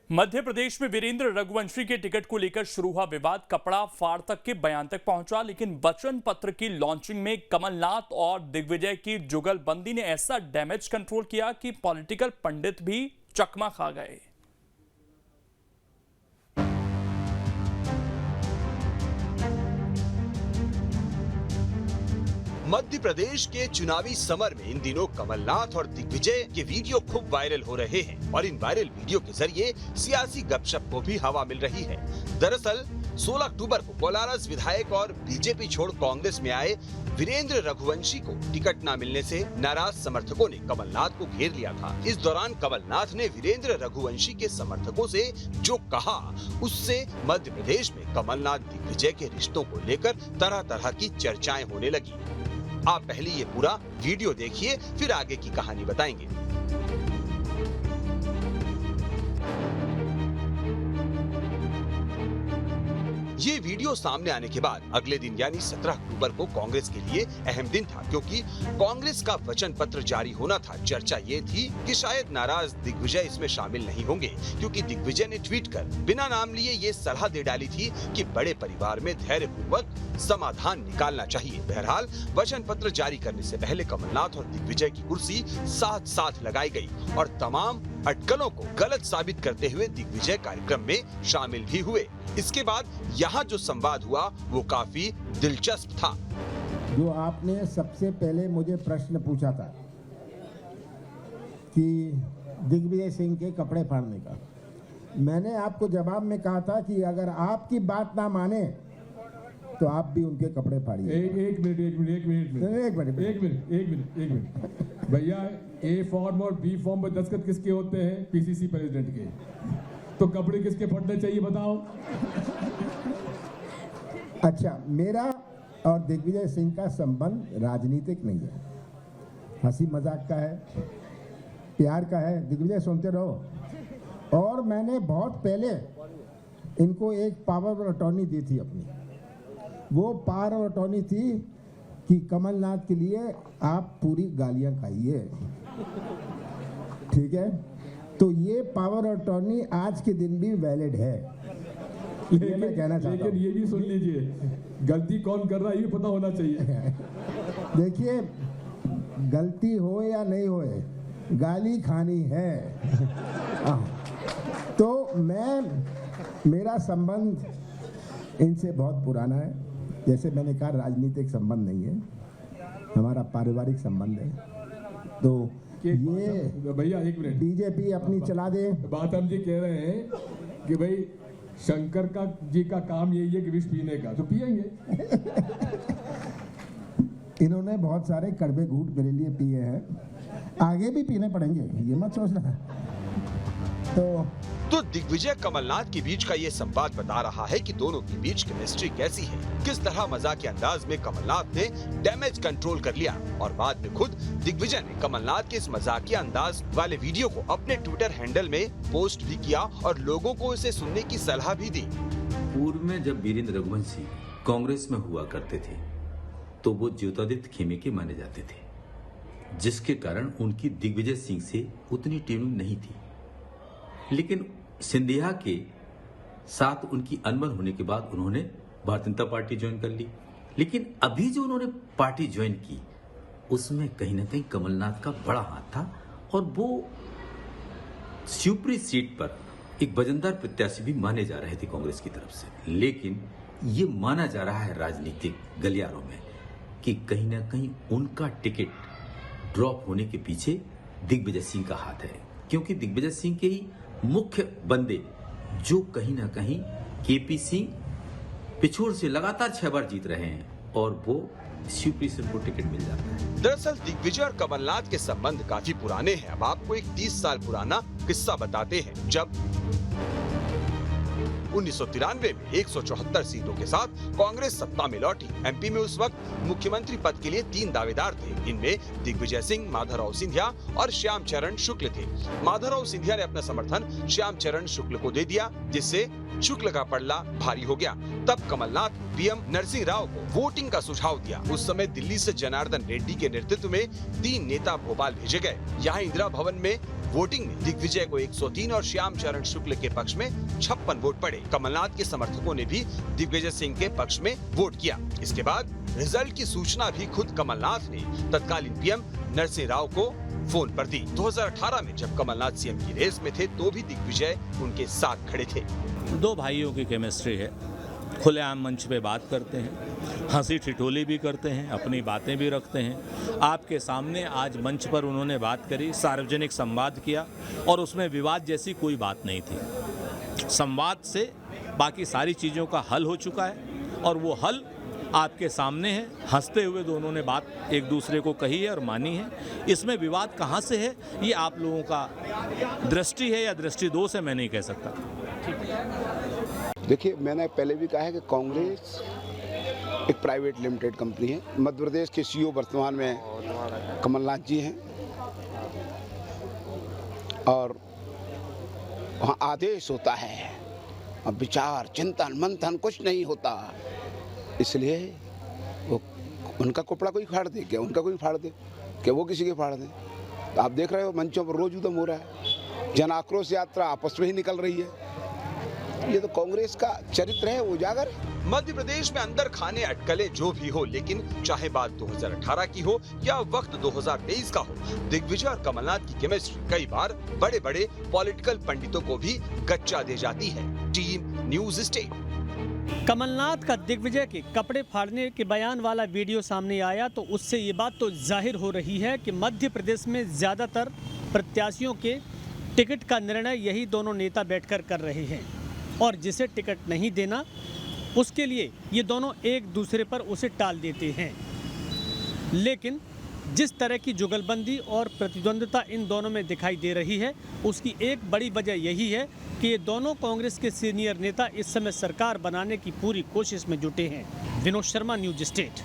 मध्य प्रदेश में वीरेंद्र रघुवंशी के टिकट को लेकर शुरू हुआ विवाद कपड़ा फाड़ तक के बयान तक पहुंचा, लेकिन वचन पत्र की लॉन्चिंग में कमलनाथ और दिग्विजय की जुगलबंदी ने ऐसा डैमेज कंट्रोल किया कि पॉलिटिकल पंडित भी चकमा खा गए। मध्य प्रदेश के चुनावी समर में इन दिनों कमलनाथ और दिग्विजय के वीडियो खूब वायरल हो रहे हैं और इन वायरल वीडियो के जरिए सियासी गपशप को भी हवा मिल रही है। दरअसल 16 अक्टूबर को कोलारस विधायक और बीजेपी छोड़ कांग्रेस में आए वीरेंद्र रघुवंशी को टिकट न मिलने से नाराज समर्थकों ने कमलनाथ को घेर लिया था। इस दौरान कमलनाथ ने वीरेंद्र रघुवंशी के समर्थकों से जो कहा, उससे मध्य प्रदेश में कमलनाथ दिग्विजय के रिश्तों को लेकर तरह तरह की चर्चाएं होने लगी। आप पहले ये पूरा वीडियो देखिए, फिर आगे की कहानी बताएंगे। ये वीडियो सामने आने के बाद अगले दिन यानी 17 अक्टूबर को कांग्रेस के लिए अहम दिन था, क्योंकि कांग्रेस का वचन पत्र जारी होना था। चर्चा ये थी कि शायद नाराज दिग्विजय इसमें शामिल नहीं होंगे, क्योंकि दिग्विजय ने ट्वीट कर बिना नाम लिए ये सलाह दे डाली थी कि बड़े परिवार में धैर्यपूर्वक समाधान निकालना चाहिए। बहरहाल वचन पत्र जारी करने से पहले कमलनाथ और दिग्विजय की कुर्सी साथ साथ लगाई गई और तमाम अटकलों को गलत साबित करते हुए दिग्विजय कार्यक्रम में शामिल भी हुए। इसके बाद यहाँ जो संवाद हुआ वो काफी दिलचस्प था। जो आपने सबसे पहले मुझे प्रश्न पूछा था कि दिग्विजय सिंह के कपड़े फाड़ने का, मैंने आपको जवाब में कहा था कि अगर आपकी बात ना माने तो आप भी उनके कपड़े फाड़िए। एक मिनट भैया, ए फॉर्म और बी फॉर्म में दस्तखत किसके होते हैं? पीसीसी प्रेसिडेंट के। तो कपड़े किसके फटने चाहिए बताओ? अच्छा, मेरा और दिग्विजय सिंह का संबंध राजनीतिक नहीं है, हंसी मजाक का है, प्यार का है। दिग्विजय सुनते रहो। और मैंने बहुत पहले इनको एक पावर ऑफ अटॉर्नी दी थी अपनी। वो पावर ऑफ अटॉर्नी थी कि कमलनाथ के लिए आप पूरी गालियां खाइए, ठीक है? तो ये पावर ऑफ अटॉर्नी आज के दिन भी वैलिड है। लेकिन मैं कहना चाहता हूं, ये भी सुन लीजिए, गलती कौन कर रहा है ये पता होना चाहिए। देखिए, गलती हो या नहीं हो, गाली खानी है। तो मेरा संबंध इनसे बहुत पुराना है। जैसे मैंने कहा, राजनीतिक संबंध नहीं है, हमारा पारिवारिक संबंध है। तो ये भैया एक मिनट, बीजेपी अपनी चला दे। बात हम जी कह रहे हैं कि भाई शंकर जी का काम यही है कि विष पीने का, तो पिएंगे। इन्होंने बहुत सारे कड़वे घूंट मेरे लिए पिए हैं, आगे भी पीने पड़ेंगे, ये मत सोचना। तो दिग्विजय कमलनाथ के बीच का ये संवाद बता रहा है कि दोनों के बीच केमिस्ट्री कैसी है, किस तरह मजाक के अंदाज में कमलनाथ ने डैमेज कंट्रोल कर लिया और बाद में खुद दिग्विजय ने कमलनाथ के इस मजाकिया अंदाज वाले वीडियो को अपने ट्विटर हैंडल में पोस्ट भी किया और लोगों को इसे सुनने की सलाह भी दी। पूर्व में जब वीरेंद्र रघुवंशी कांग्रेस में हुआ करते थे तो वो ज्योतिरादित्य खेमे के माने जाते थे, जिसके कारण उनकी दिग्विजय सिंह से उतनी ट्यूनिंग नहीं थी। लेकिन सिंधिया के साथ उनकी अनबन होने के बाद उन्होंने भारतीय जनता पार्टी ज्वाइन कर ली। लेकिन अभी जो उन्होंने पार्टी ज्वाइन की उसमें कहीं ना कहीं कमलनाथ का बड़ा हाथ था और वो शिवपुरी सीट पर एक वजनदार प्रत्याशी भी माने जा रहे थे कांग्रेस की तरफ से। लेकिन ये माना जा रहा है राजनीतिक गलियारों में कि कहीं ना कहीं उनका टिकट ड्रॉप होने के पीछे दिग्विजय सिंह का हाथ है, क्योंकि दिग्विजय सिंह के ही मुख्य बंदे जो कहीं ना कहीं केपी सिंह पिछोड़ से लगातार 6 बार जीत रहे हैं और वो शिवपुरी से उनको टिकट मिल जाता है। दरअसल दिग्विजय और कमलनाथ के संबंध काफी पुराने हैं। अब आपको एक 30 साल पुराना किस्सा बताते हैं। जब 1993 में 174 सीटों के साथ कांग्रेस सत्ता में लौटी, एमपी में उस वक्त मुख्यमंत्री पद के लिए 3 दावेदार थे। इनमें दिग्विजय सिंह, माधवराव सिंधिया और श्याम चरण शुक्ल थे। माधवराव सिंधिया ने अपना समर्थन श्याम चरण शुक्ल को दे दिया, जिससे शुक्ल का पलड़ा भारी हो गया। तब कमलनाथ पीएम नरसिंह राव को वोटिंग का सुझाव दिया। उस समय दिल्ली से जनार्दन रेड्डी के नेतृत्व में 3 नेता भोपाल भेजे गए। यहाँ इंदिरा भवन में वोटिंग में दिग्विजय को 103 और श्याम चरण शुक्ल के पक्ष में 56 वोट पड़े। कमलनाथ के समर्थकों ने भी दिग्विजय सिंह के पक्ष में वोट किया। इसके बाद रिजल्ट की सूचना भी खुद कमलनाथ ने तत्कालीन पीएम नरसिंह राव को फोन पर दी। 2018 में जब कमलनाथ सीएम की रेस में थे तो भी दिग्विजय उनके साथ खड़े थे। दो भाइयों की केमिस्ट्री है, खुलेआम मंच पे बात करते हैं, हंसी ठिठोली भी करते हैं, अपनी बातें भी रखते हैं। आपके सामने आज मंच पर उन्होंने बात करी, सार्वजनिक संवाद किया और उसमें विवाद जैसी कोई बात नहीं थी। संवाद से बाकी सारी चीज़ों का हल हो चुका है और वो हल आपके सामने है। हंसते हुए दोनों ने बात एक दूसरे को कही है और मानी है। इसमें विवाद कहाँ से है ये आप लोगों का दृष्टि है या दृष्टि दोष है, मैं नहीं कह सकता। देखिए, मैंने पहले भी कहा है कि कांग्रेस एक प्राइवेट लिमिटेड कंपनी है। मध्य प्रदेश के सीईओ वर्तमान में कमलनाथ जी हैं और वहाँ आदेश होता है, अब विचार चिंतन मंथन कुछ नहीं होता। इसलिए वो उनका कपड़ा कोई फाड़ दे क्या, उनका कोई फाड़ दे क्या, वो किसी के फाड़ दे। तो आप देख रहे हो मंचों पर रोज उद्यम हो रहा है, जन आक्रोश यात्रा आपस में ही निकल रही है। ये तो कांग्रेस का चरित्र है, उजागर है। मध्य प्रदेश में अंदर खाने अटकलें जो भी हो, लेकिन चाहे बात 2018 की हो या वक्त 2023 का हो, दिग्विजय और कमलनाथ की केमिस्ट्री कई बार बड़े बड़े पॉलिटिकल पंडितों को भी गच्चा दे जाती है। Team news state. कमलनाथ का दिग्विजय के कपड़े फाड़ने के बयान वाला वीडियो सामने आया तो उससे ये बात तो जाहिर हो रही है कि मध्य प्रदेश में ज़्यादातर प्रत्याशियों के टिकट का निर्णय यही दोनों नेता बैठकर कर रहे हैं और जिसे टिकट नहीं देना उसके लिए ये दोनों एक दूसरे पर उसे टाल देते हैं। लेकिन जिस तरह की जुगलबंदी और प्रतिद्वंद्विता इन दोनों में दिखाई दे रही है उसकी एक बड़ी वजह यही है कि ये दोनों कांग्रेस के सीनियर नेता इस समय सरकार बनाने की पूरी कोशिश में जुटे हैं। Vinod Sharma, news state.